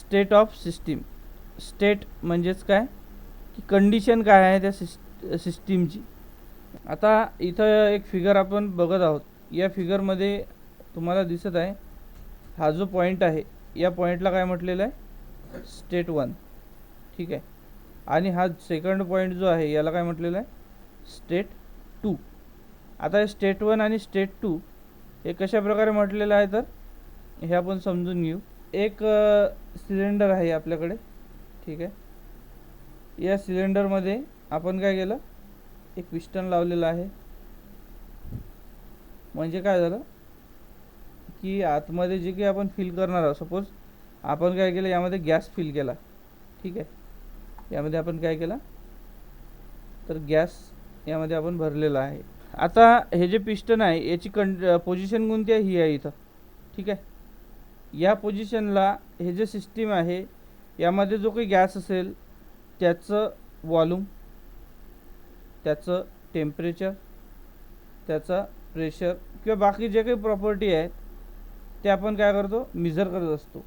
State of system. State म्हणजेच काय की कंडिशन काय आहे त्या सिस्टीमची. आता इथं एक फिगर आपण बघत आहोत. या फिगरमध्ये तुम्हाला दिसत आहे हा जो पॉईंट आहे या पॉईंटला काय म्हटलेलं आहे स्टेट 1. ठीक आहे. आणि हा सेकंड पॉईंट जो आहे याला काय म्हटलेलं आहे स्टेट 2. आता हे स्टेट 1 आणि स्टेट 2 हे कशा प्रकारे म्हटलेलं आहे तर हे आपण समजून घेऊ. एक सिलेंडर आहे आपल्याकडे. ठीक आहे. या सिलेंडरमध्ये आपण काय केलं एक पिस्टन लावलेलं आहे. म्हणजे काय झालं की आतमध्ये जे काही आपण फिल करणार आहोत, सपोज आपण काय केलं यामध्ये गॅस फिल केला. ठीक आहे. यामध्ये आपण काय केला तर गॅस यामध्ये आपण भरलेला आहे. आता हे जे पिस्टन आहे याची पोझिशन कोणती आहे ही आहे इथं. ठीक आहे. या पोझिशनला हे जे सिस्टीम आहे यामध्ये जो काही गॅस असेल त्याचं वॉल्यूम, त्याचं टेम्परेचर, त्याचा प्रेशर किंवा बाकी जे काही प्रॉपर्टी आहेत ते आपण काय करतो मेजर करत असतो.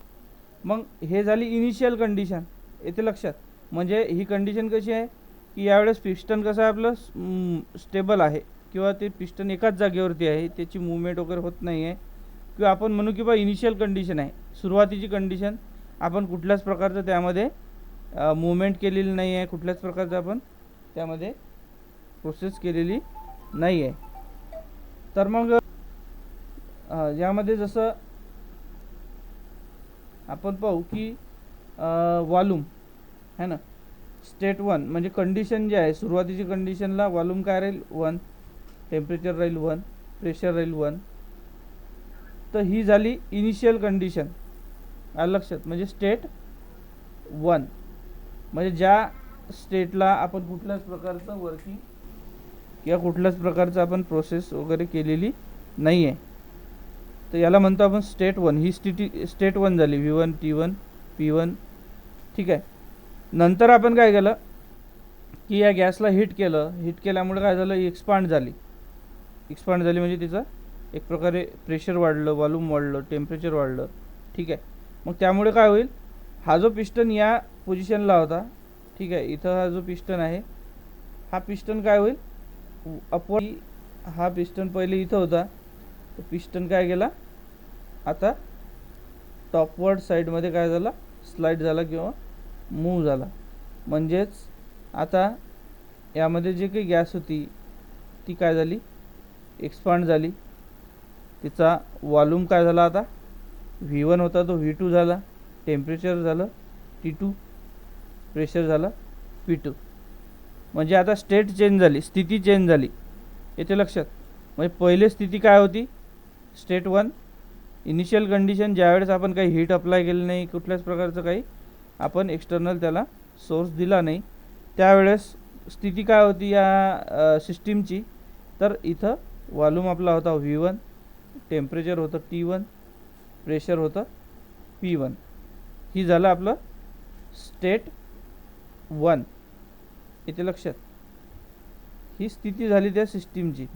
मग हे झाली इनिशियल कंडिशन. येथे लक्षात म्हणजे ही कंडिशन कशी आहे की यावेळेस पिस्टन कसं आहे आपलं स्टेबल आहे किंवा ते पिस्टन एकाच जागेवरती आहे, त्याची मूवमेंट वगैरे होत नाही आहे. किंवा आपण म्हणू की बा इनिशियल कंडिशन आहे, सुरुवातीची कंडिशन. आपण कुठल्याच प्रकारचं त्यामध्ये मूवमेंट केलेली नाही आहे, कुठल्याच प्रकारचं आपण त्यामध्ये प्रोसेस केलेली नाही आहे. तर मग यामध्ये जसं आपण पाहू की वॉल्यूम है ना स्टेट 1 म्हणजे कंडिशन जे आहे सुरुवातीची कंडिशनला वॉल्यूम काय राहील 1, टेम्परेचर राहील 1, प्रेशर राहील 1. तर ही झाली इनिशियल कंडिशन. आलं लक्षात. म्हणजे स्टेट 1 म्हणजे ज्या स्टेटला आपण कुठल्याच प्रकारचं वर्किंग किंवा कुठल्याच प्रकारचं आपण प्रोसेस वगैरे केलेली नाही आहे. तर याला म्हणतो आपण स्टेट 1. ही स्टेट 1 झाली V1 T1 P1. ठीक आहे. नंतर आपण काय केलं की या गॅसला हीट केलं. हीट केल्यामुळे काय झालं एक्सपांड झाली. एक्सपांड झाली म्हणजे तिचं एक प्रकारे प्रेशर वाढलं, वॉल्यूम वाढलं, टेम्परेचर वाढलं. ठीक आहे. मग त्यामुळे काय होईल हा जो पिस्टन या पोझिशनला होता. ठीक आहे. इथं हा जो पिस्टन आहे हा पिस्टन काय होईल अपवर्ड. हा पिस्टन पहिले इथं होता, तो पिस्टन काय केला आता टॉपवर्ड साईडमध्ये काय झाला स्लाइड झाला किंवा मूव्ह झाला. म्हणजेच आता यामध्ये जे काही गॅस होती ती काय झाली एक्सपांड झाली. तिचा वॉल्यूम काय झाला आता V1 होता तो V2 झाला, टेम्परेचर झालं T2, प्रेशर झालं P2. म्हणजे आता स्टेट चेंज झाली, स्थिती चेंज झाली. येथे लक्षात. म्हणजे पहिले स्थिती काय होती स्टेट 1 इनिशियल कंडिशन, ज्यावेळेस आपण काही हीट अप्लाय केली नाही, कुठल्याच प्रकारचं काही आपण एक्सटर्नल त्याला सोर्स दिला नाही, त्यावेळेस स्थिती काय होती या सिस्टीमची तर इथं वॉल्यूम आपला होता V1, टेम्परेचर होतं T1, प्रेशर होतं P1. ही झालं आपलं स्टेट 1. इथे लक्षात. ही स्थिती झाली त्या सिस्टीमची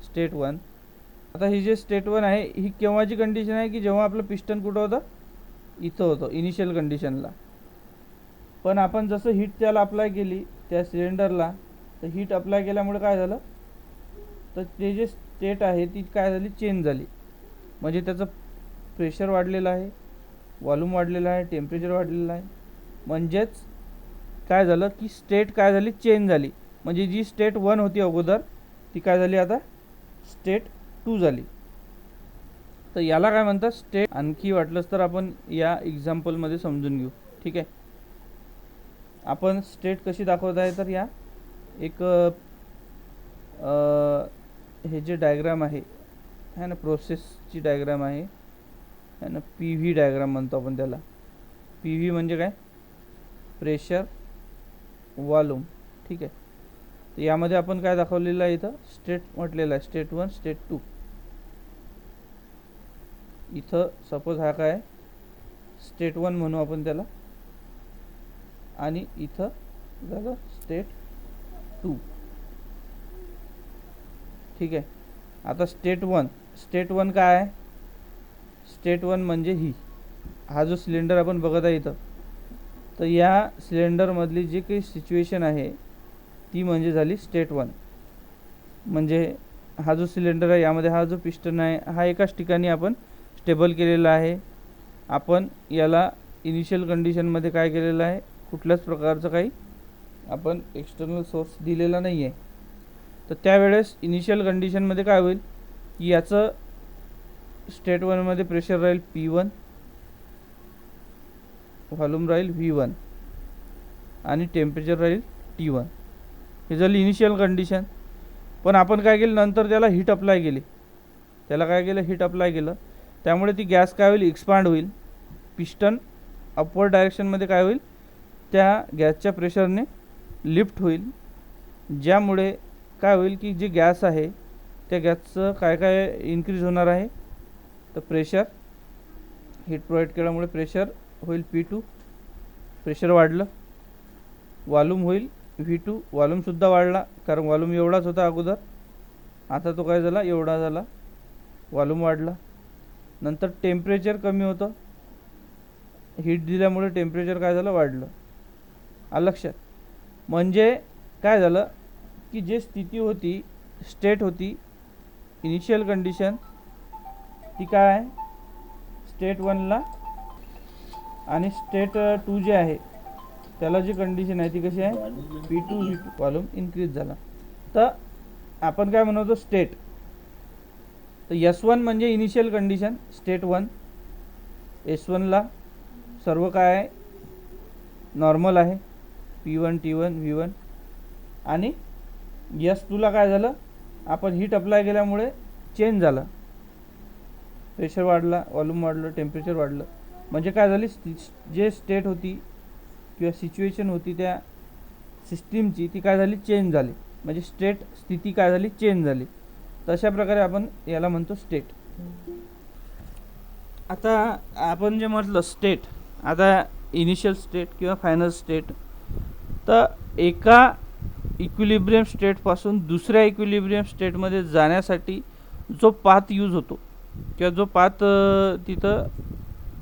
स्टेट 1. आता ही जे स्टेट 1 आहे ही केव्हाची कंडिशन आहे की जेव्हा आपलं पिस्टन कुठं होतं इथं होतं इनिशियल कंडिशनला. पण आपण जसं हीट त्याला अप्लाय केली त्या सिलेंडरला, तर हीट अप्लाय केल्यामुळे काय झालं तर ते जे स्टेट आहे ती काय झाली चेंज झाली. म्हणजे त्याचं प्रेशर वाढलेलं आहे, वॉल्यूम वाढलेलं आहे, टेम्परेचर वाढलेलं आहे. म्हणजेच काय झालं की स्टेट काय झाली चेंज झाली. म्हणजे जी स्टेट 1 होती अगोदर ती काय झाली आता स्टेट 2 झाली. तर याला काय म्हणतात स्टेट. आणखी वाटलंच तर आपण या एक्झाम्पलमध्ये समजून घेऊ. ठीक आहे. आपण स्टेट कशी दाखवत आहे तर या एक हे जे डायग्राम आहे है ना प्रोसेसची डायग्राम आहे ना PV डायग्राम म्हणतो आपण त्याला. PV म्हणजे काय प्रेशर वॉल्यूम. ठीक आहे. तर यामध्ये आपण काय दाखवलेलं आहे इथं स्टेट म्हटलेलं आहे स्टेट 1 स्टेट 2. इथं सपोज हा काय स्टेट 1 म्हणू आपण त्याला आणि इथं झालं स्टेट 2. ठीक आहे. आता स्टेट 1 काय आहे स्टेट 1 म्हणजे ही हा जो सिलेंडर आपण बघत आहे इथं, तर या सिलेंडरमधली जी काही सिच्युएशन आहे ती म्हणजे झाली स्टेट 1. म्हणजे हा जो सिलेंडर आहे यामध्ये हा जो पिस्टन आहे हा एकाच ठिकाणी आपण स्टेबल केलेला आहे. आपण याला इनिशियल कंडिशनमध्ये काय केलेलं आहे, कुठल्याच प्रकारचं काही आपण एक्सटर्नल सोर्स दिलेला नाही आहे. तर त्यावेळेस इनिशियल कंडिशनमध्ये काय होईल की याचं स्टेट 1मध्ये प्रेशर राहील P1, व्हॉल्यूम राहील V1 आणि टेम्परेचर राहील T1. हे झाली इनिशियल कंडिशन. पण आपण काय केलं, नंतर त्याला हीट अप्लाय केली. हीट अप्लाय केलं, त्यामुळे ती गॅस काय होईल, एक्सपांड होईल. पिस्टन अपवर्ड डायरेक्शनमध्ये काय होईल, त्या गॅसच्या प्रेशरने लिफ्ट होईल, ज्यामुळे काय होईल की जे गॅस आहे त्या गॅसचं काय काय इन्क्रीज होणार आहे, तर प्रेशर, हीट प्रोव्हाइड केल्यामुळे प्रेशर होईल P2, प्रेशर वाढलं. वॉल्यूम होईल V2, वॉल्यूमसुद्धा वाढला, कारण वॉल्यूम एवढाच होता अगोदर, आता तो काय झाला, एवढा झाला, वॉल्यूम वाढला. नंतर टेम्परेचर कमी होतं, हीट दिल्यामुळे टेम्परेचर काय झालं, वाढलं. आलं लक्षात. म्हणजे काय झालं की जे स्थिती होती, स्टेट होती इनिशियल कंडिशन, ती काय आहे स्टेट 1ला, आणि स्टेट 2 जे आहे त्याला जी कंडिशन आहे ती कशी आहे, P2 V2, वॉल्यूम इन्क्रीज झाला. तर आपण काय म्हणतो स्टेट, तर S1 म्हणजे इनिशियल कंडिशन स्टेट 1. S1ला सर्व काय आहे, नॉर्मल आहे, P1 T1 V1. आणि S2ला काय झालं, आपण हीट अप्लाय केल्यामुळे चेंज झाला, प्रेशर वाढला, वॉल्यूम वाढलं, टेम्परेचर वाढलं. म्हणजे काय झाली, जे स्टेट होती किंवा सिच्युएशन होती त्या सिस्टीमची, ती काय झाली, चेंज झाली. म्हणजे स्टेट, स्थिती काय झाली, चेंज झाली. तशा प्रकारे आपण याला म्हणतो स्टेट. आता आपण जे म्हटलं स्टेट, आता इनिशियल स्टेट किंवा फायनल स्टेट, तर एका इक्विलिब्रियम स्टेटपासून दुसऱ्या इक्विलिब्रियम स्टेटमध्ये जाण्यासाठी जो पाथ यूज होतो किंवा जो पाथ तिथं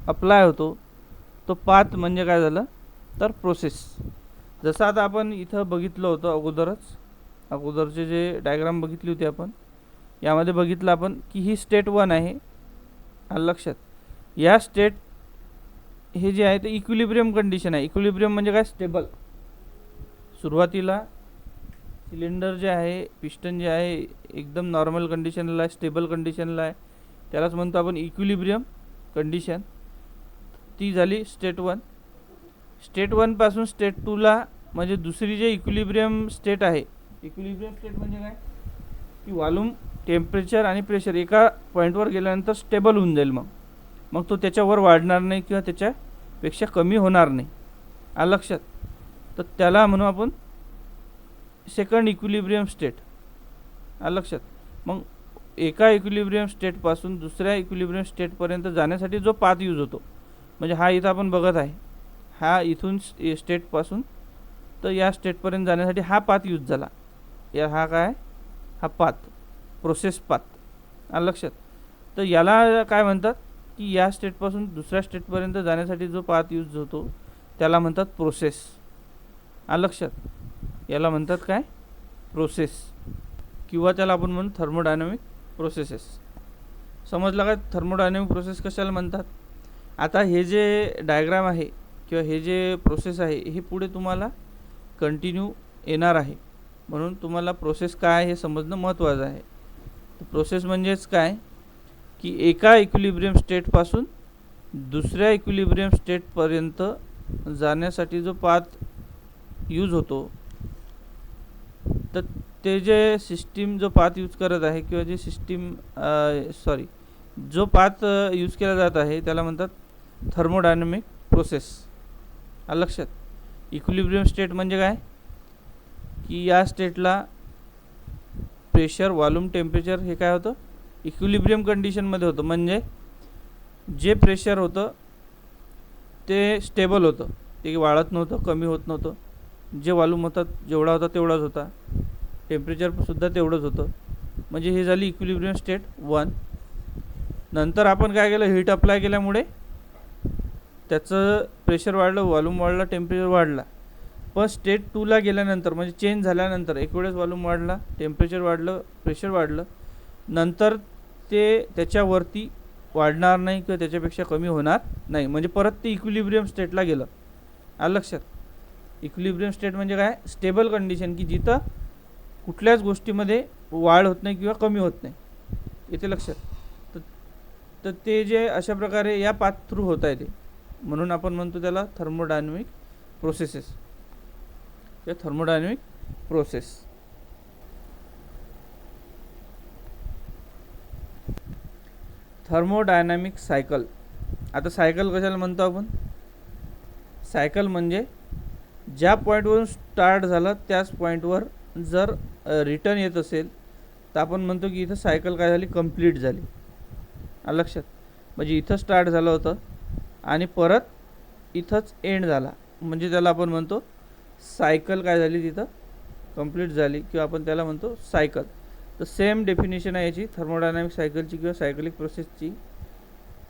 अप्लाय होतो, तो पाथ म्हणजे काय झालं, तर प्रोसेस. जसं आता आपण इथं बघितलं होतं अगोदरचे जे डायग्राम बघितली होती आपण, यामध्ये बघितलं आपण की ही स्टेट 1 आहे. आलं लक्षात. या स्टेट हे जे आहे ते इक्विलिब्रियम कंडिशन आहे. इक्विलिब्रियम म्हणजे काय, स्टेबल. सुरुवातीला सिलेंडर जे आहे, पिस्टन जे आहे, एकदम नॉर्मल कंडिशनला आहे, स्टेबल कंडिशनला आहे, त्यालाच म्हणतो आपण इक्विलिब्रियम कंडिशन. ती झाली स्टेट 1. स्टेट 1 पासून स्टेट 2ला म्हणजे दुसरी जे इक्विलिब्रियम स्टेट आहे, इक्विलिब्रियम स्टेट म्हणजे काय की वॉल्यूम, टेम्परेचर आणि प्रेशर एका पॉईंटवर गेल्यानंतर स्टेबल होऊन जाईल. मग तो त्याच्यावर वाढणार नाही किंवा त्याच्यापेक्षा कमी होणार नाही. आलं लक्षात. तर त्याला म्हणू आपण सेकंड इक्विलिब्रियम स्टेट. आलं लक्षात. मग एका इक्विलिब्रियम स्टेटपासून दुसऱ्या इक्विलिब्रियम स्टेटपर्यंत जाण्यासाठी जो पाथ यूज होतो, म्हणजे हा इथं आपण बघत आहे, हा इथून स्टेटपासून तर या स्टेटपर्यंत जाण्यासाठी हा पाथ यूज झाला. हा काय, हा पाथ, प्रोसेस पाथ. आलं लक्षात. तर याला काय म्हणतात की या स्टेटपासून दुसऱ्या स्टेटपर्यंत जाण्यासाठी जो पाथ यूज होतो त्याला म्हणतात प्रोसेस. आलं लक्षात. याला म्हणतात काय, प्रोसेस, किंवा त्याला आपण म्हणू थर्मोडायनॅमिक प्रोसेसेस. समजलं काय, थर्मोडायनॅमिक प्रोसेस कशाला म्हणतात. आता हे जे डायग्राम आहे किंवा हे जे प्रोसेस आहे हे पुढे तुम्हाला कंटिन्यू येणार आहे, म्हणून तुम्हाला प्रोसेस काय हे समजणं महत्त्वाचं आहे. तर प्रोसेस म्हणजेच काय की एका इक्विलिब्रियम स्टेटपासून दुसऱ्या इक्विलिब्रियम स्टेटपर्यंत जाण्यासाठी जो पाथ यूज होतो, तर ते जे सिस्टीम जो पाथ यूज करत आहे किंवा जे सिस्टीम जो पाथ यूज केला जात आहे त्याला म्हणतात थर्मोडायनॅमिक प्रोसेस. आलं लक्षात. इक्विलिब्रियम स्टेट म्हणजे काय की या स्टेटला प्रेशर, वॉल्यूम, टेम्परेचर हे काय होतं, इक्विलिब्रियम कंडिशनमध्ये होतं. म्हणजे जे प्रेशर होतं ते स्टेबल होतं, ते वाढत नव्हतं, कमी होत नव्हतं. जे वॉल्यूम होता जेवढा होता तेवढाच होता, टेम्परेचरसुद्धा तेवढंच होतं. म्हणजे हे झाली इक्विलिब्रियम स्टेट 1. नंतर आपण काय केलं, हीट अप्लाय केल्यामुळे त्याचं प्रेशर वाढलं, व्हॉल्यूम वाढला, टेम्परेचर वाढला. पण स्टेट 2ला गेल्यानंतर म्हणजे चेंज झाल्यानंतर एक वेळेस व्हॉल्यूम वाढला, टेम्परेचर वाढलं, प्रेशर वाढलं, नंतर ते त्याच्यावरती वाढणार नाही किंवा त्याच्यापेक्षा कमी होणार नाही. म्हणजे परत ते इक्विलिब्रियम स्टेटला गेलं. आलं लक्षात? इक्विलिब्रियम स्टेट म्हणजे काय? स्टेबल कंडिशन, की जिथं कुठल्याच गोष्टीमध्ये वाढ होत नाही किंवा कमी होत नाही. येते लक्षात? तर ते जे अशा प्रकारे या पाथ थ्रू होत आहे ते, म्हणून आपण म्हणतो त्याला थर्मोडायनॅमिक प्रोसेसेस या थर्मोडायनॅमिक प्रोसेस. Thermodynamic cycle. आता सायकल कशाला म्हणतो आपण? सायकल म्हणजे ज्या पॉईंटवरून स्टार्ट झालं त्याच पॉईंटवर जर रिटर्न येत असेल तर आपण म्हणतो की इथं सायकल काय झाली? कंप्लीट झाली. आलं लक्षात? म्हणजे इथं स्टार्ट झालं होतं आणि परत इथंच एंड झाला, म्हणजे त्याला आपण म्हणतो सायकल काय झाली? तिथं कंप्लीट झाली, किंवा आपण त्याला म्हणतो सायकल. तर सेम डेफिनेशन आहे याची थर्मोडायनॅमिक सायकलची किंवा सायकलिक प्रोसेसची,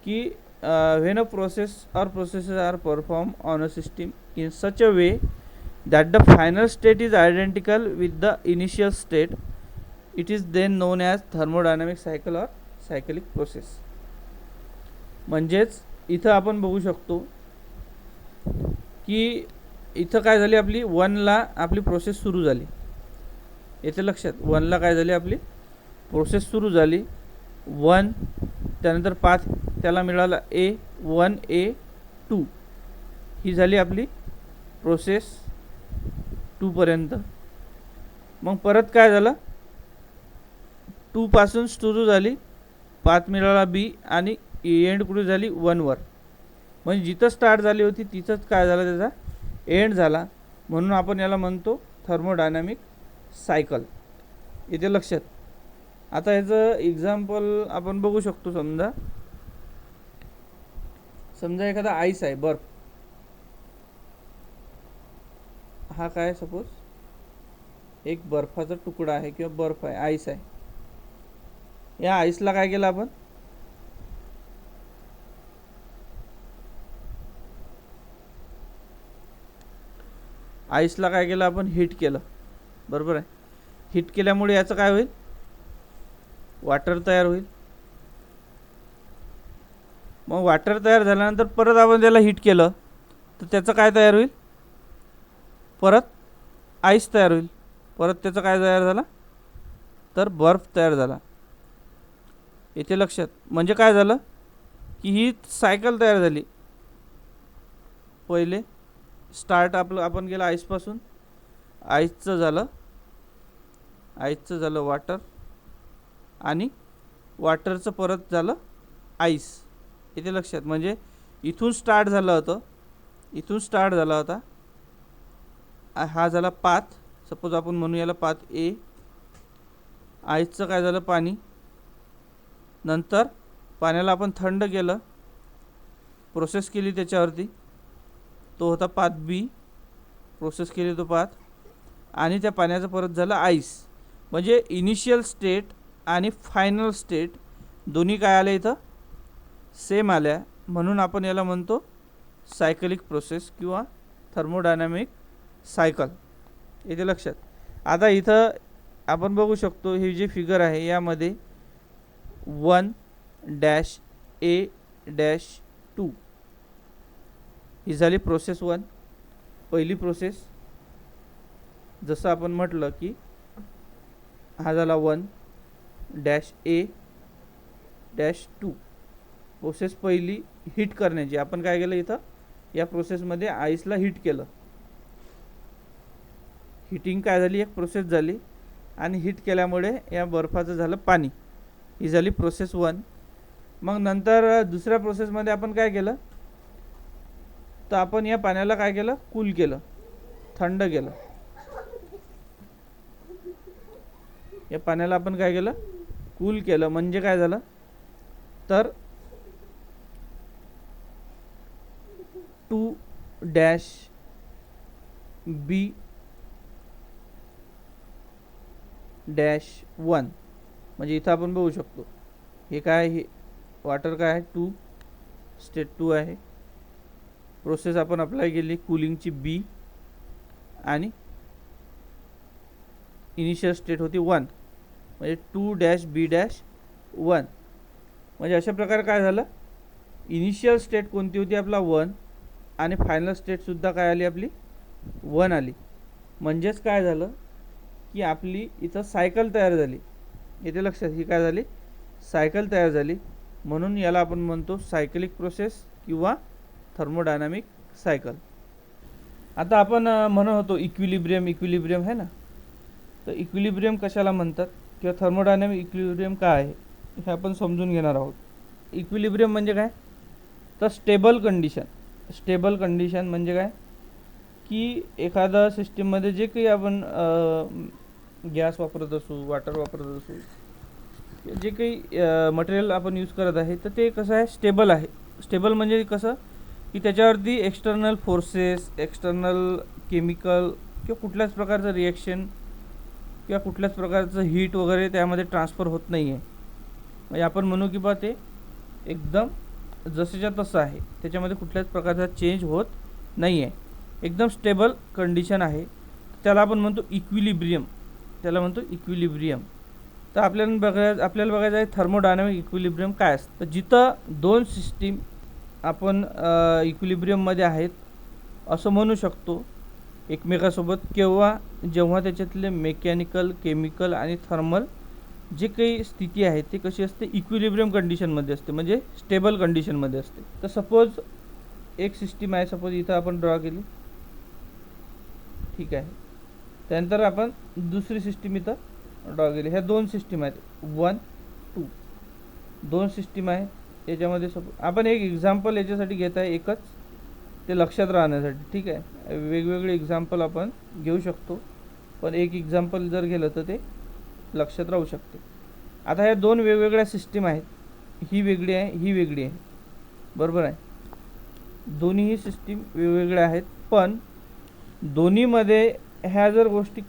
की when a process or processes are perform on a system in such a way that the final state is identical with the initial state, it is then known as thermodynamic cycle or cyclic process. म्हणजेच इथं आपण बघू शकतो की इथं काय झाली? आपली 1ला आपली प्रोसेस सुरू झाली. येते लक्षात? 1ला काय झाली? आपली प्रोसेस सुरू झाली. 1 त्यानंतर पाथ त्याला मिळाला A1 A2, ही झाली आपली प्रोसेस 2 पर्यंत. मग परत काय झालं? 2 पासून सुरू झाली, पाथ मिळाला B आणि एंड कुठे झाली? 1 वर. म्हणजे जिथं स्टार्ट झाली होती तिथंच काय झालं? त्याचा एंड झाला. म्हणून आपण याला म्हणतो थर्मोडायनॅमिक सायकल. इथे लक्षात? आता ह्याचं एक्झाम्पल आपण बघू शकतो. समजा एखादा आईस आहे, बर्फ. हा काय? सपोज एक बर्फाचा तुकडा आहे किंवा बर्फ आहे, आईस आहे. या आईसला काय केलं आपण? आईसला काय केलं आपण? हीट केलं. बरोबर आहे? हीट केल्यामुळे याचं काय होईल? वॉटर तयार होईल. मग वॉटर तयार झाल्यानंतर परत आपण त्याला हीट केलं तर त्याचं काय तयार होईल? परत आईस तयार होईल. परत त्याचं काय तयार झाला? तर बर्फ तयार झाला. येथे लक्षात? म्हणजे काय झालं की ही सायकल तयार झाली. पहिले स्टार्ट आपण गेलं आईसपासून, आईसचं झालं वॉटर, आणि वॉटरचं परत झालं आईस. येथे लक्षात? म्हणजे इथून स्टार्ट झालं होता, हा झाला पाथ. सपोज आपण म्हणू याला पाथ A. आईसचं काय झालं? पाणी. नंतर पाण्याला आपण थंड केलं, प्रोसेस केली त्याच्यावरती, तो होता पाथ B. प्रोसेस केली तो पाथ, आणि त्या पाण्याचं परत झालं आईस. म्हणजे इनिशियल स्टेट आणि फायनल स्टेट दोन्ही काय आले? इथं सेम आल्या. म्हणून आपण याला म्हणतो सायकलिक प्रोसेस किंवा थर्मोडायनॅमिक सायकल. येते लक्षात? आता इथं आपण बघू शकतो ही जी फिगर आहे यामध्ये 1-A-2 ही झाली प्रोसेस 1, पहिली प्रोसेस. जसं आपण म्हटलं की हा झाला 1-A-2 प्रोसेस पहिली हीट करण्याची. आपण काय केलं? इथं या प्रोसेसमध्ये आईसला हीट केलं. हीटिंग काय झाली? एक प्रोसेस झाली, आणि हीट केल्यामुळे या बर्फाचं झालं पाणी. ही झाली प्रोसेस 1. मग नंतर दुसऱ्या प्रोसेसमध्ये आपण काय केलं? तर आपण या पाण्याला काय केलं? कूल केलं, थंड केलं. या पाण्याला आपण काय केलं? कूल केलं. म्हणजे काय झालं? तर 2-B-1. म्हणजे इथं आपण बघू शकतो हे काय? हे वॉटर काय आहे? 2, स्टेट 2 आहे. प्रोसेस आपण अप्लाय केली कूलिंगची बी आणि इनिशियल स्टेट होती 1 म्हणजे 2-B-1 म्हणजे अशा प्रकारे काय झालं इनिशियल स्टेट कोणती होती आपला 1 आणि फायनल स्टेटसुद्धा काय आली आपली 1 आली म्हणजेच काय झालं की आपली इथं सायकल तयार झाली येथे लक्षात ही काय झाली सायकल तयार झाली म्हणून याला आपण म्हणतो सायकलिक प्रोसेस किंवा थर्मोडायनामिक सायकल. आता आपण म्हणत होतो इक्विलिब्रियम आहे ना तर इक्विलिब्रियम कशाला म्हणतात किंवा थर्मोडायनामिक इक्विलिब्रियम काय आहे हे आपण समजून घेणार आहोत. इक्विलिब्रियम म्हणजे काय तर स्टेबल कंडिशन म्हणजे काय की एखादा सिस्टीममध्ये जे काही आपण गॅस वापरत असू वॉटर वापरत असू जे काही मटेरियल आपण यूज करत आहे तर ते कसं आहे स्टेबल आहे. स्टेबल म्हणजे कसं की त्याच्यावरती एक्सटर्नल फोर्सेस एक्सटर्नल केमिकल किंवा कुठल्याच प्रकारचं रिॲक्शन किंवा कुठल्याच प्रकारचं हीट वगैरे त्यामध्ये ट्रान्सफर होत नाही आहे. म्हणजे आपण म्हणू की बा ते एकदम जसेच्या तसं आहे त्याच्यामध्ये कुठल्याच प्रकारचा चेंज होत नाही आहे एकदम स्टेबल कंडिशन आहे त्याला आपण म्हणतो इक्विलिब्रियम. तर आपल्याला बघायचं आहे थर्मोडायनामिक इक्विलिब्रियम काय असतं. तर जिथं दोन सिस्टीम आपण इक्विलिब्रियममध्ये आहेत असं म्हणू शकतो एकमेकासोबत जेव्हा त्याच्यातले मेकॅनिकल केमिकल आणि थर्मल जे काही स्थिती आहे ते कशी असते इक्विलिब्रियम कंडिशनमध्ये असते म्हणजे स्टेबल कंडिशनमध्ये असते. तर सपोज एक सिस्टीम आहे सपोज इथं आपण ड्रॉ केली ठीक आहे त्यानंतर आपण दुसरी सिस्टीम इथं ड्रॉ केली. ह्या दोन सिस्टीम आहेत 1, 2 दोन सिस्टीम आहेत याच्यामध्ये आपण एक एक्झाम्पल याच्यासाठी घेत आहे एकच ते लक्षात राहण्यासाठी ठीक आहे. वेगवेगळे एक्झाम्पल आपण घेऊ शकतो पण एक एक्झाम्पल जर गेलं तर ते लक्षात राहू शकते. आता ह्या दोन वेगवेगळ्या सिस्टीम आहेत ही वेगळी आहे बरोबर आहे. दोन्हीही सिस्टीम वेगवेगळ्या आहेत पण दोन्हीमध्ये ह्या जर गोष्टी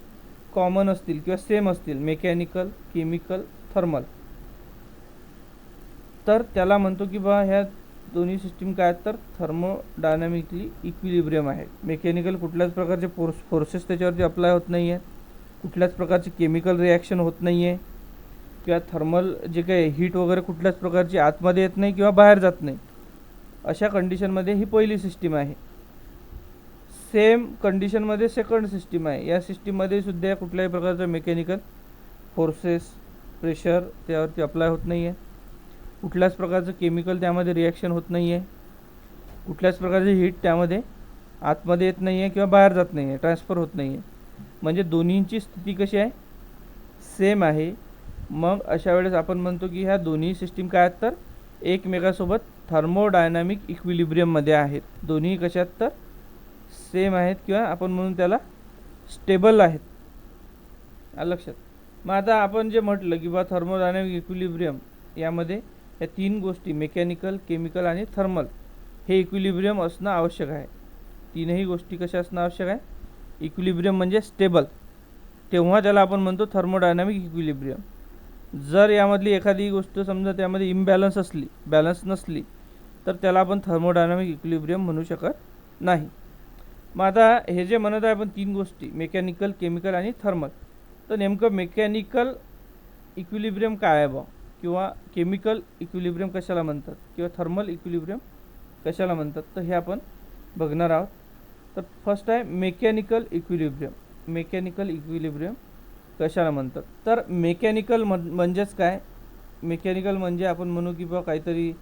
कॉमन असतील किंवा सेम असतील मेकॅनिकल केमिकल थर्मल तर त्याला म्हणतो की बा ह्या दोन्ही सिस्टीम काय आहेत तर थर्मोडायनामिकली इक्विलिब्रियम आहे. मेकॅनिकल कुठल्याच प्रकारचे फोर्सेस त्याच्यावरती अप्लाय होत नाही आहे कुठल्याच प्रकारचे केमिकल रिॲक्शन होत नाही आहे किंवा थर्मल जे काही हीट वगैरे कुठल्याच प्रकारची आतमध्ये येत नाही किंवा बाहेर जात नाही. अशा कंडिशनमध्ये ही पहिली सिस्टीम आहे. सेम कंडिशनमध्ये सेकंड सिस्टीम आहे. या सिस्टीममध्ये सुद्धा कुठल्याही प्रकारचं मेकॅनिकल फोर्सेस प्रेशर त्यावरती अप्लाय होत नाही आहे कुठल्याच प्रकारचं केमिकल त्यामध्ये रिॲक्शन होत नाही आहे कुठल्याच प्रकारचे हीट त्यामध्ये आतमध्ये येत नाही आहे किंवा बाहेर जात नाही आहे ट्रान्सफर होत नाही आहे म्हणजे दोन्हींची स्थिती कशी आहे सेम आहे. मग अशा वेळेस आपण म्हणतो की ह्या दोन्ही सिस्टीम काय आहेत तर एकमेकासोबत थर्मोडायनामिक इक्विलिब्रियममध्ये आहेत. दोन्ही कशात तर सेम आहेत किंवा आपण म्हणून त्याला स्टेबल आहेत लक्षात. मग आता आपण जे म्हटलं की बा थर्मोडायनामिक इक्विलिब्रियम यामध्ये या तीन गोष्टी मेकॅनिकल केमिकल आणि थर्मल हे इक्विलिब्रियम असणं आवश्यक आहे. तीनही गोष्टी कशा असणं आवश्यक आहे इक्विलिब्रियम म्हणजे स्टेबल तेव्हा त्याला आपण म्हणतो थर्मोडायनामिक इक्विलिब्रियम. जर यामधली एखादी गोष्ट समजा त्यामध्ये बॅलन्स नसली तर त्याला आपण थर्मोडायनामिक इक्विलिब्रियम म्हणू शकत नाही. मग आता हे जे म्हणत आहे आपण तीन गोष्टी मेकॅनिकल केमिकल आणि थर्मल तर नेमकं मेकॅनिकल इक्विलिब्रियम काय आहे बा किंवा केमिकल इक्विलिब्रियम कशाला म्हणतात किंवा थर्मल इक्विलिब्रियम कशाला म्हणतात तर हे आपण बघणार आहोत. तर फर्स्ट आहे मेकॅनिकल इक्विलिब्रियम कशाला म्हणतात तर मेकॅनिकल म्हणजेच काय मेकॅनिकल म्हणजे आपण म्हणू की बा काहीतरी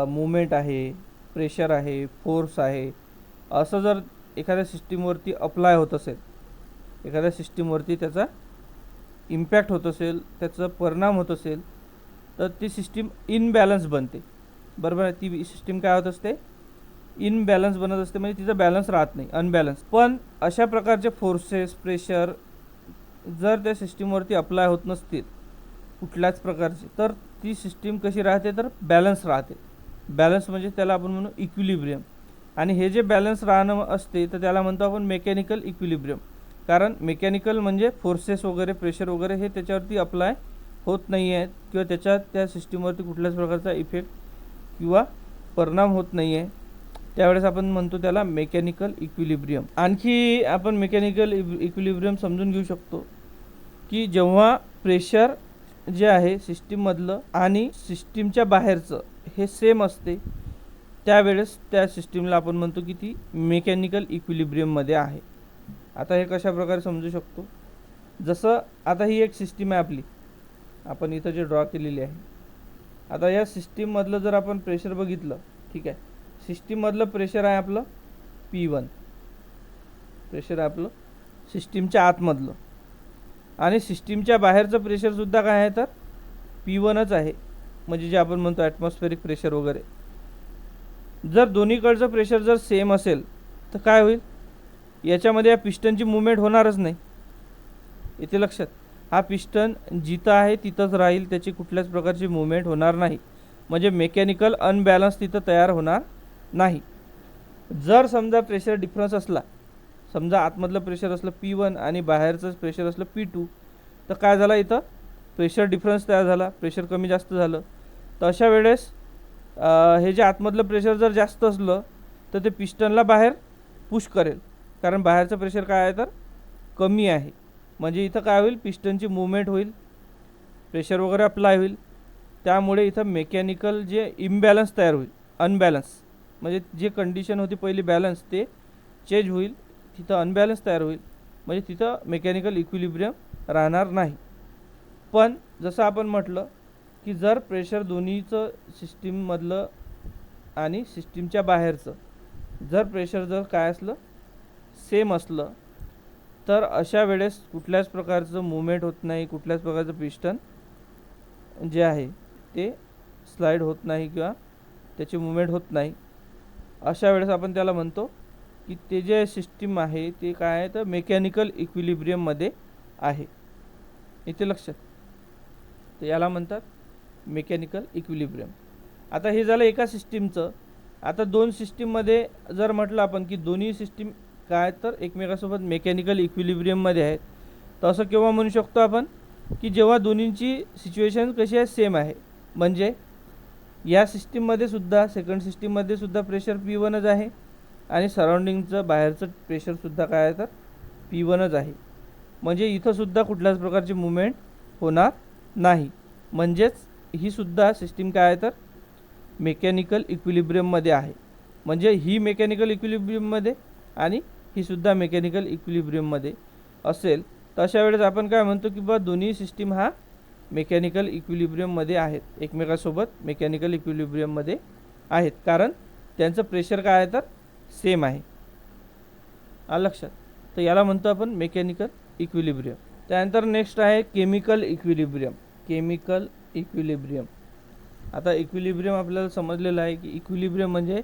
मुवमेंट आहे प्रेशर आहे फोर्स आहे असं जर एखाद्या सिस्टीमवरती अप्लाय होत असेल एखाद्या सिस्टीमवरती त्याचा इम्पॅक्ट होत असेल त्याचा परिणाम होत असेल तर ती सिस्टीम इनबॅलन्स बनते बरोबर आहे. ती सिस्टीम काय होत असते इनबॅलन्स बनत असते म्हणजे तिचा बॅलन्स राहत नाही अनबॅलन्स. पण अशा प्रकारचे फोर्सेस प्रेशर जर त्या सिस्टीमवरती अप्लाय होत नसतील कुठल्याच प्रकारचे तर ती सिस्टीम कशी राहते तर बॅलन्स राहते. बॅलन्स म्हणजे त्याला आपण म्हणू इक्विलिब्रियम आणि हे जे बॅलन्स राहणं असते तर त्याला म्हणतो आपण मेकॅनिकल इक्विलिब्रियम. कारण मेकॅनिकल म्हणजे फोर्सेस वगैरे प्रेशर वगैरे हे त्याच्यावरती अप्लाय होत नाही आहेत किंवा त्या सिस्टीमवरती कुठल्याच प्रकारचा इफेक्ट किंवा परिणाम होत नाही आहे त्यावेळेस आपण म्हणतो त्याला मेकॅनिकल इक्विलिब्रियम. आणखी आपण मेकॅनिकल इक्विलिब्रियम समजून घेऊ शकतो की जेव्हा प्रेशर जे आहे सिस्टीममधलं आणि सिस्टीमच्या बाहेरचं हे सेम असते, त्यावेळेस त्या सिस्टीमला आपण म्हणतो की ती मेकॅनिकल इक्विलिब्रियममध्ये आहे. आता हे कशा प्रकारे समजू शकतो, जसं आता ही एक सिस्टीम आहे आपली, आपण इथं जे ड्रॉ केलेली आहे. आता या सिस्टीममधलं जर आपण प्रेशर बघितलं, ठीक आहे, सिस्टीममधलं प्रेशर आहे आपलं P1, प्रेशर आहे आपलं सिस्टीमच्या आतमधलं, आणि सिस्टीमच्या बाहेरचं प्रेशरसुद्धा काय आहे तर P1च आहे, म्हणजे जे आपण म्हणतो ॲटमॉस्फेरिक प्रेशर वगैरे. जर दोन्हीकडचं प्रेशर जर सेम असेल तर काय होईल, याच्यामध्ये या पिस्टनची मूवमेंट होणारच नाही. येते लक्षात, हा पिस्टन जिथं आहे तिथंच राहील, त्याची कुठल्याच प्रकारची मूवमेंट होणार नाही, म्हणजे मेकॅनिकल अनबॅलन्स तिथं तयार होणार नाही. जर समजा प्रेशर डिफरन्स असला, समजा आतमधलं प्रेशर असलं P1 आणि बाहेरचं प्रेशर असलं P2, तर काय झालं, इथं प्रेशर डिफरन्स तयार झाला, प्रेशर कमी जास्त झालं. तर अशा वेळेस हे जे आतमधलं प्रेशर जर जास्त असलं तर ते पिस्टनला बाहेर पुश करेल, कारण बाहेरचं प्रेशर काय आहे तर कमी आहे. म्हणजे इथं काय होईल, पिस्टनची मूवमेंट होईल, प्रेशर वगैरे अप्लाय होईल, त्यामुळे इथं मेकॅनिकल जे इम्बॅलन्स तयार होईल, अनबॅलन्स, म्हणजे जे कंडिशन होती पहिली बॅलन्स ते चेंज होईल, तिथं अनबॅलन्स तयार होईल, म्हणजे तिथं मेकॅनिकल इक्विलिब्रियम राहणार नाही. पण जसं आपण म्हटलं की जर प्रेशर दोन्हीचं सिस्टीममधलं आणि सिस्टीमच्या बाहेरचं जर प्रेशर जर काय असलं सेम असलं, तर अशा वेळेस कुठल्याच प्रकारचं मूवमेंट होत नाही, कुठल्याच प्रकारचं पिस्टन जे आहे ते स्लाईड होत नाही किंवा त्याची मूवमेंट होत नाही. अशा वेळेस आपण त्याला म्हणतो की ते जे सिस्टीम आहे ते काय आहे तर मेकॅनिकल इक्विलिब्रियममध्ये आहे. इथे लक्षात, तर याला म्हणतात मेकॅनिकल इक्विलिब्रियम. आता हे झालं एका सिस्टीमचं. आता दोन सिस्टीममध्ये जर म्हटलं आपण की दोन्ही सिस्टीम काय तर एकमेकासोबत मेकॅनिकल इक्विलिब्रियममध्ये आहेत, तर असं केव्हा म्हणू शकतो आपण की जेव्हा दोन्हींची सिच्युएशन कशी आहे सेम आहे, म्हणजे या सिस्टीममध्ये सुद्धा सेकंड सिस्टीममध्ये सुद्धा प्रेशर P1च आहे आणि सराउंडिंगचं बाहेरचं प्रेशरसुद्धा काय आहे तर P1च आहे, म्हणजे इथंसुद्धा कुठल्याच प्रकारची मूवमेंट होणार नाही. म्हणजेच ही सुद्धा सिस्टीम काय आहे तर मेकॅनिकल इक्विलिब्रियममध्ये आहे, म्हणजे ही मेकॅनिकल इक्विलिब्रियममध्ये आणि ही सुद्धा मेकॅनिकल इक्विलिब्रियममध्ये असेल, तर अशा वेळेस आपण काय म्हणतो की बा दोन्ही सिस्टीम हा मेकॅनिकल इक्विलिब्रियममध्ये आहेत, एकमेकासोबत मेकॅनिकल इक्विलिब्रियममध्ये आहेत, कारण त्यांचं प्रेशर काय आहे तर सेम आहे. आलं लक्षात, तर याला म्हणतो आपण मेकॅनिकल इक्विलिब्रियम. त्यानंतर नेक्स्ट आहे केमिकल इक्विलिब्रियम. केमिकल इक्विलिब्रियम, आता इक्विलिब्रियम आपल्याला समजलेलं आहे की इक्विलिब्रियम म्हणजे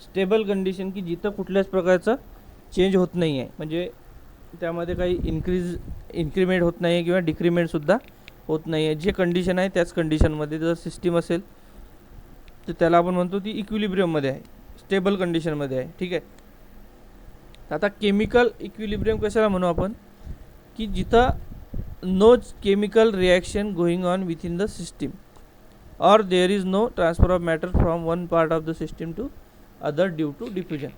स्टेबल कंडिशन, की जिथं कुठल्याच प्रकारचं चेंज होत नाही आहे, म्हणजे त्यामध्ये काही इन्क्रीमेंट होत नाही आहे किंवा डिक्रीमेंटसुद्धा होत नाही आहे. जे कंडिशन आहे त्याच कंडिशनमध्ये जर सिस्टीम असेल तर त्याला आपण म्हणतो ती इक्विलिब्रियममध्ये आहे, स्टेबल कंडिशनमध्ये आहे. ठीक आहे, आता केमिकल इक्विलिब्रियम कशाला म्हणू आपण, की जिथं no chemical reaction going on within the system or there is no transfer of matter from one part of the system to other due to diffusion.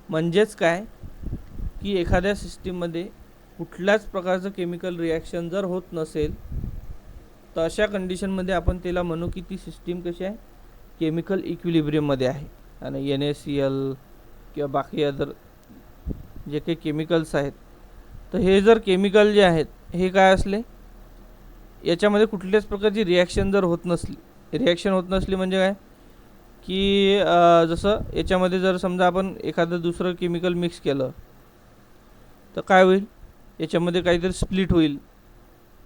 म्हणजेच काय की एखाद्या सिस्टीममध्ये कुठल्याच प्रकारचं केमिकल रिॲक्शन जर होत नसेल तर अशा कंडिशनमध्ये आपण त्याला म्हणू की ती सिस्टीम कशी आहे, केमिकल इक्विलिब्रियममध्ये आहे. आणि NaCl किंवा बाकी अदर जे काही केमिकल्स आहेत, तर हे जर केमिकल जे आहेत हे काय असले, याच्यामध्ये कुठल्याच प्रकारची रिॲक्शन जर होत नसली, रिॲक्शन होत नसली म्हणजे काय की जसं याच्यामध्ये जर समजा आपण एखादं दुसरं केमिकल मिक्स केलं तर काय होईल, याच्यामध्ये काहीतरी स्प्लिट होईल,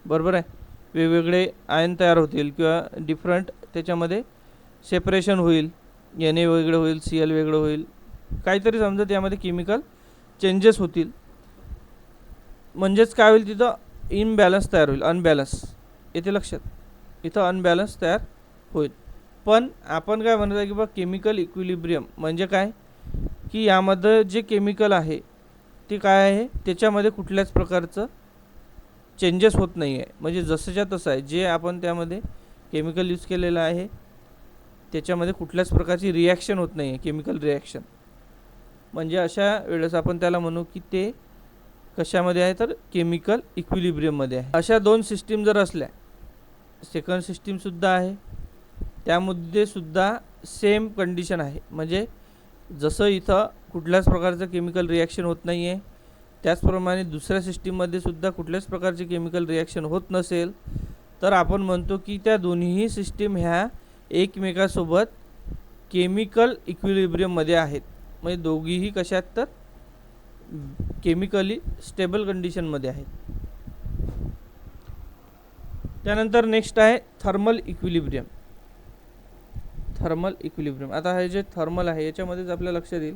बरोबर आहे, वेगवेगळे आयन तयार होतील किंवा डिफरंट त्याच्यामध्ये सेपरेशन होईल, Na वेगळं होईल, Cl वेगळं होईल, काहीतरी समजा त्यामध्ये केमिकल चेंजेस होतील. म्हणजेच काय होईल, तिथं इनबॅलन्स तयार होईल, अनबॅलन्स. येते लक्षात, इथं अनबॅलन्स तयार होईल. पण आपण काय म्हणत आहे की बा केमिकल इक्विलिब्रियम म्हणजे काय की यामध्ये जे केमिकल आहे ते काय आहे, त्याच्यामध्ये कुठल्याच प्रकारचं चेंजेस होत नाही आहे, म्हणजे जसंच्या तसं आहे. जे आपण त्यामध्ये केमिकल यूज केलेलं आहे त्याच्यामध्ये कुठल्याच प्रकारची रिॲक्शन होत नाही आहे, केमिकल रिॲक्शन. म्हणजे अशा वेळेस आपण त्याला म्हणू की ते कशामध्ये आहे, तर केमिकल इक्विलिब्रियममध्ये आहे. अशा दोन सिस्टीम जर असल्या, सेकंड सिस्टीमसुद्धा आहे, त्यामध्ये सुद्धा सेम कंडिशन आहे. म्हणजे जसं इथं कुठल्याच प्रकारचं केमिकल रिॲक्शन होत नाही आहे, त्याचप्रमाणे दुसऱ्या सिस्टीममध्ये सुद्धा कुठल्याच प्रकारचे केमिकल रिॲक्शन होत नसेल, तर आपण म्हणतो की त्या दोन्ही सिस्टीम ह्या एकमेकासोबत केमिकल इक्विलिब्रियममध्ये आहेत. म्हणजे दोघीही कशात, तर केमिकली स्टेबल कंडिशनमध्ये आहेत. त्यानंतर नेक्स्ट आहे थर्मल इक्विलिब्रियम. Thermal equilibrium. आता हे जे थर्मल आहे याच्यामध्येच आपल्या लक्षात येईल,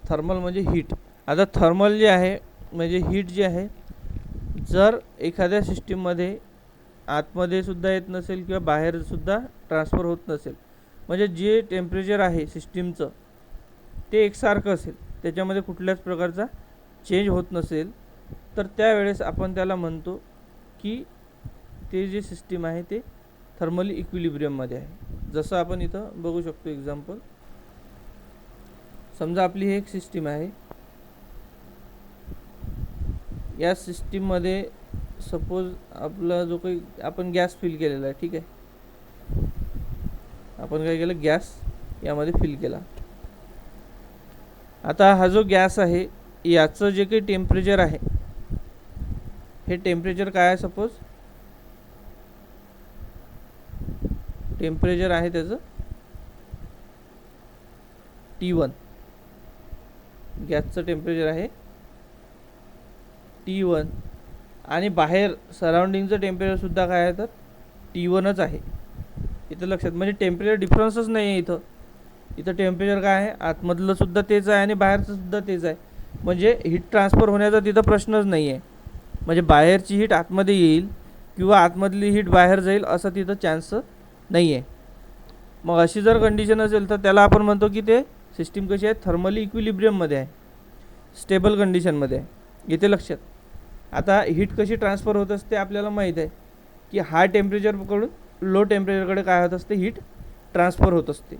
थर्मल म्हणजे हीट. आता थर्मल जे आहे म्हणजे हीट जे आहे, जर एखाद्या सिस्टीममध्ये आतमध्ये सुद्धा येत नसेल किंवा बाहेरसुद्धा ट्रान्सफर होत नसेल, म्हणजे जे टेम्परेचर आहे सिस्टीमचं ते एकसारखं असेल, त्याच्यामध्ये कुठल्याच प्रकारचा चेंज होत नसेल, तर त्यावेळेस आपण त्याला म्हणतो की ते जे सिस्टीम आहे ते थर्मली इक्विलिब्रियममध्ये आहे. जसं आपण इथं बघू शकतो एक्झाम्पल. समजा आपली ही एक सिस्टीम आहे, या सिस्टीममध्ये सपोज आपला जो काही आपण गॅस फिल केलेला आहे, ठीक आहे, आपण काय केलं, गॅस यामध्ये फिल केला. आता हा जो गॅस आहे याचं जे काही टेम्परेचर आहे, हे टेम्परेचर काय आहे, सपोज टेम्परेचर आहे त्याचं T1. गॅसचं टेम्परेचर आहे T1 आणि बाहेर सराउंडिंगचं टेम्परेचरसुद्धा काय आहे, तर T1च आहे. इथं लक्षात, म्हणजे टेम्परेचर डिफरन्सच नाही आहे इथं. इथं टेम्परेचर काय आहे, आतमधलं सुद्धा तेच आहे आणि बाहेरचं सुद्धा तेच आहे. म्हणजे हीट ट्रान्सफर होण्याचा तिथं प्रश्नच नाही आहे. म्हणजे बाहेरची हीट आतमध्ये येईल किंवा आतमधली हीट बाहेर जाईल असं तिथं चान्स नाही आहे. मग अशी जर कंडिशन असेल तर त्याला आपण म्हणतो की ते सिस्टीम कशी आहे, थर्मली इक्विलिब्रियममध्ये आहे, स्टेबल कंडिशनमध्ये आहे. येते लक्षात. आता हीट कशी ट्रान्सफर होत असते आपल्याला माहीत आहे की हाय टेम्परेचरकडून लो टेम्परेचरकडे काय होत असते, हीट ट्रान्सफर होत असते.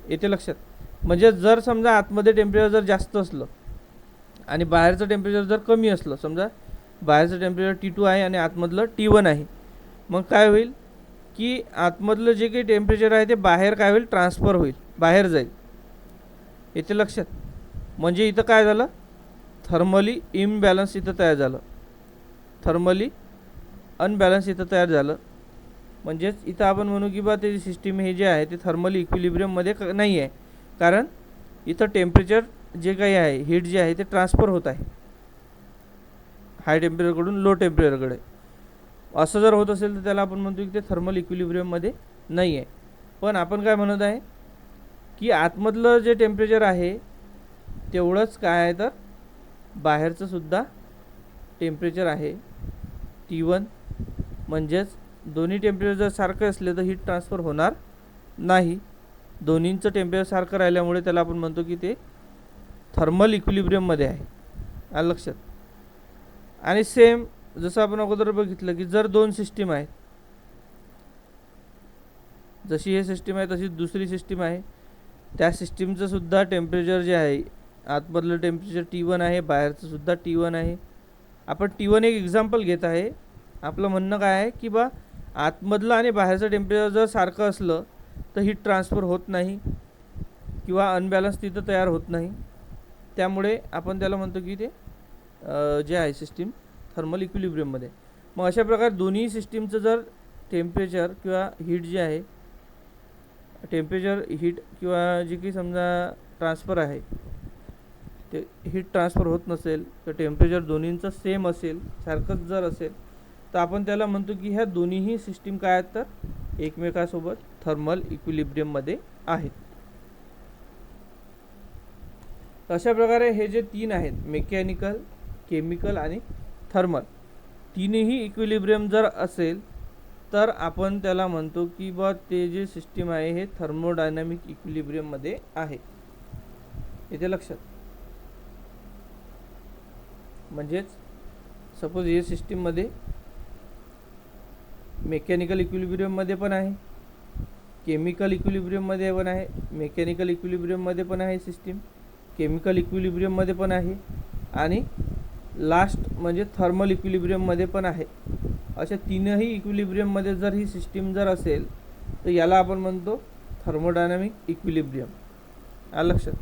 येते लक्षात. म्हणजे जर समजा आतमध्ये टेम्परेचर जर जास्त असलं आणि बाहेरचं टेम्परेचर जर कमी असलं, समजा बाहेरचं टेम्परेचर T2 आहे आणि आतमधलं T1 आहे, मग काय होईल की आतमधलं जे काही टेम्परेचर आहे ते बाहेर काय होईल, ट्रान्सफर होईल, बाहेर जाईल. येते लक्षात. म्हणजे इथं काय झालं, थर्मली इम्बॅलन्स इथं तयार झालं, थर्मली अनबॅलन्स इथं तयार झालं. म्हणजेच इथं आपण म्हणू की बा ते सिस्टीम हे जे आहे ते थर्मली इक्विलिब्रियममध्ये नाही आहे, कारण इथं टेम्परेचर जे काही आहे, हीट जे आहे ते ट्रान्सफर होत आहे हाय टेम्परेचरकडून लो टेम्परेचरकडे. असं जर होत असेल तर त्याला आपण म्हणतो की ते थर्मल इक्विलिब्रियममध्ये नाही आहे. पण आपण काय म्हणत आहे की आतमधलं जे टेम्परेचर आहे तेवढंच काय आहे, तर बाहेरचं सुद्धा टेम्परेचर आहे T1. म्हणजेच दोन्ही टेम्परेचर जर सारखे असले तर हीट ट्रान्सफर होणार नाही. दोन्हींचं टेम्परेचर सारखं राहिल्यामुळे त्याला आपण म्हणतो की ते थर्मल इक्विलिब्रियममध्ये आहे. आलं लक्षात. आणि सेम जसं आपण अगोदर बघितलं की जर दोन सिस्टीम आहेत, जशी हे सिस्टीम आहे तशी दुसरी सिस्टीम आहे, त्या सिस्टीमचं सुद्धा टेम्परेचर जे आहे, आतमधलं टेम्परेचर T1 आहे, बाहेरचं सुद्धा T1 आहे. आपण T1 एक एक्झाम्पल घेत आहे. आपलं म्हणणं काय आहे की बा आतमधलं आणि बाहेरचं टेम्परेचर जर सारखं असलं तर हीट ट्रान्सफर होत नाही किंवा अनबॅलन्स तिथं तयार होत नाही. त्यामुळे आपण त्याला म्हणतो की ते जे आहे सिस्टीम थर्मल इक्विलिब्रियममध्ये. मग अशा प्रकारे दोन्ही सिस्टीमचं जर टेम्परेचर किंवा हीट जे आहे, टेम्परेचर हीट किंवा जे काही समजा ट्रान्सफर आहे ते हीट ट्रान्सफर होत नसेल, तर टेम्परेचर दोन्हींचं सेम असेल, सारखंच जर असेल, तर आपण त्याला म्हणतो की ह्या दोन्हीही सिस्टीम काय आहेत, तर एकमेकासोबत थर्मल इक्विलिब्रियममध्ये आहेत. अशा प्रकारे हे जे तीन आहेत, मेकॅनिकल, केमिकल आणि थर्मल, तीनही इक्विलिब्रियम जर असेल तर आपण त्याला म्हणतो की बा ते जे सिस्टीम आहे हे थर्मोडायनामिक इक्विलिब्रियममध्ये आहे. इथे लक्षात. म्हणजेच सपोज हे सिस्टीममध्ये मेकॅनिकल इक्विलिब्रियममध्ये पण आहे केमिकल इक्विलिब्रियममध्ये पण आहे, मेकॅनिकल इक्विलिब्रियममध्ये पण आहे सिस्टीम, केमिकल इक्विलिब्रियममध्ये पण आहे आणि लास्ट म्हणजे थर्मल इक्विलिब्रियममध्ये पण आहे. अशा तीनही इक्विलिब्रियममध्ये जर ही सिस्टीम जर असेल तर याला आपण म्हणतो थर्मोडायनामिक इक्विलिब्रियम. आलं लक्षात?